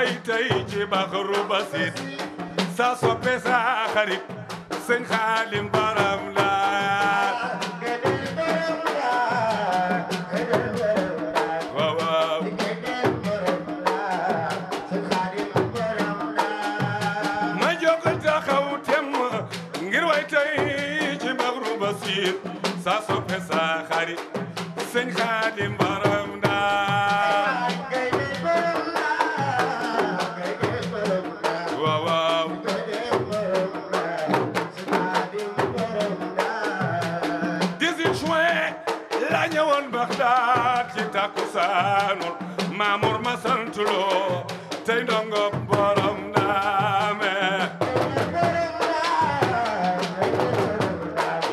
way tey ci baxru basit sa soppe sa xarit sëñ Xaadim baram la waaw waaw ma jóg taxaw tem ngir way tey ci baxru basit sa soppe sa xarit sëñ Xaadim baram la ñëwoon Baxdaad ci takkusaanul Maamur ma santuloo tey ndongo borom Ndaame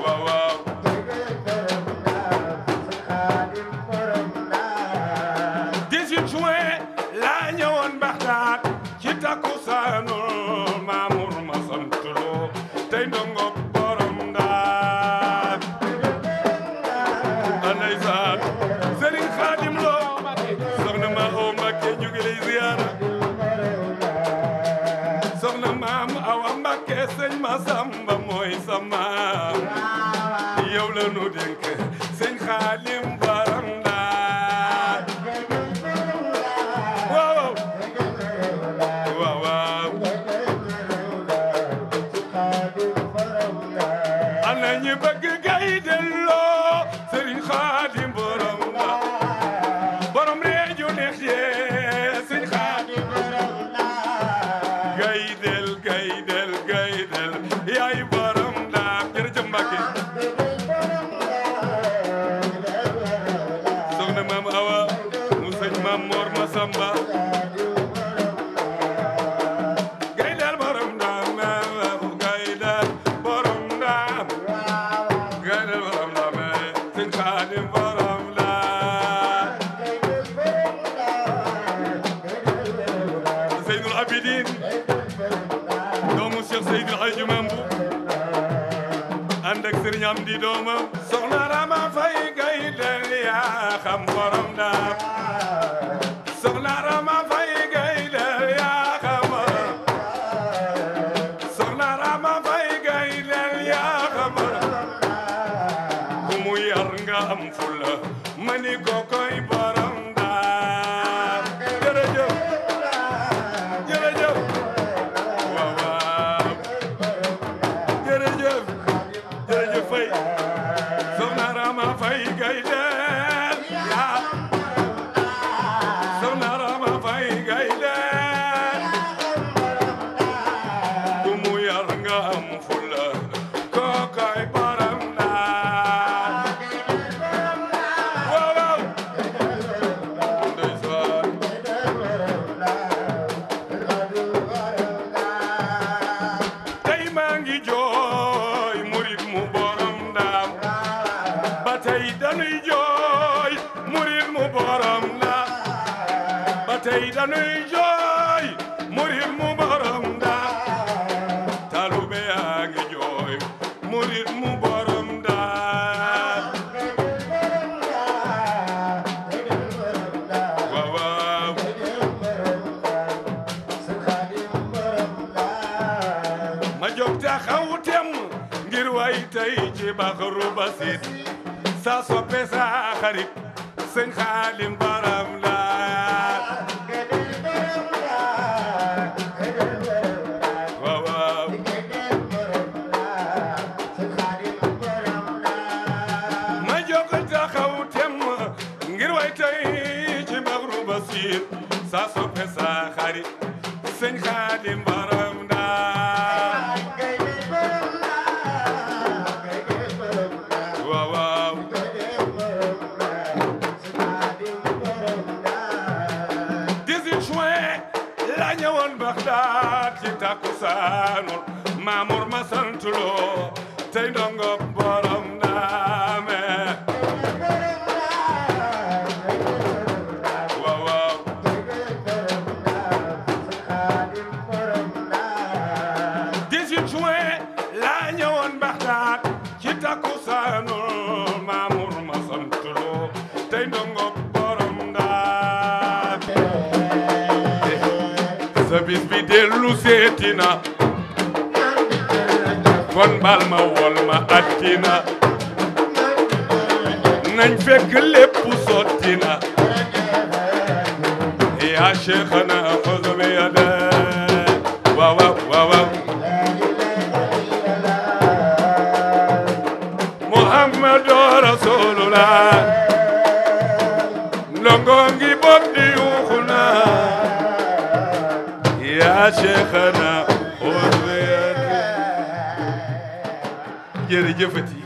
waaw waaw 18 juin laa ñëwoon Baxdaad ci takkusaanul Maamur ma santuloo tey ndongo borom Ndaame ndeysaan Sëriñ Xaadim Lo soxna ma oo Mbakke ñu ngi lay ziyaara soxna maam Awa Mbakke sëñ Masamba mooy sa maam yow la nu dénk sëñ Xaadim baram Ndaat waaw waaw waaw ana ñi bëgg gay delloo Sëriñ Xaadim borom la borom reeju neex yee Sëriñ Xaadim borom la gaydel gaydel gaydel yaay borom la jërëjëf Mbàkke soxna maam Awa mu sëñ maam Mor Masamba gaydel borom la gaydel borom la gaydel borom la Xaadim borom la Seydul Abidin doomu Cheikh Seydil Hadji Mambu ànd ak Sëriñ Amdi doomam soxna Rama Fay gaydel yaa xam borom la soxna Rama Fay gaydel yaa xam soxna Rama Fay gaydel yaa xam mu yar nga am fula mani ko koy borom Ndaar jërëjëf jërëjëf waaw waaw jërëjëf jërëjëf Fay soxna Rama Fay gaydel yaa soxna Rama Fay gaydel ku mu yar nga am fula ko koy borom tey dañuy jooy murid mu borom Ndaar talube yaa ngi jooy murid mu borom Ndaar waaw waaw ma jóg taxaw tem ngir way tey ci baxru basit sa soppe sa xarit sëñ Xaadim baram la sa soppe sa xarit sëñ Xaadim baram Ndaar waaw waaw 18 juin la ñëwoon Baxdaad ci takkusaanul Maamur ma santuloo tey ndongo borom Ndaame takkusaanul Maamur ma santuloo tey ndongo borom Ndaar sa bis bi dellu seetina kon bal ma wol ma attina nañ fekk lépp sottina yaa cheikhana xuz bi yada waaw waaw waaw muhammadu rasulullah ndongo ngi bokk di yuuxuna yaa cheikhana xuz bi yada jërëjëfati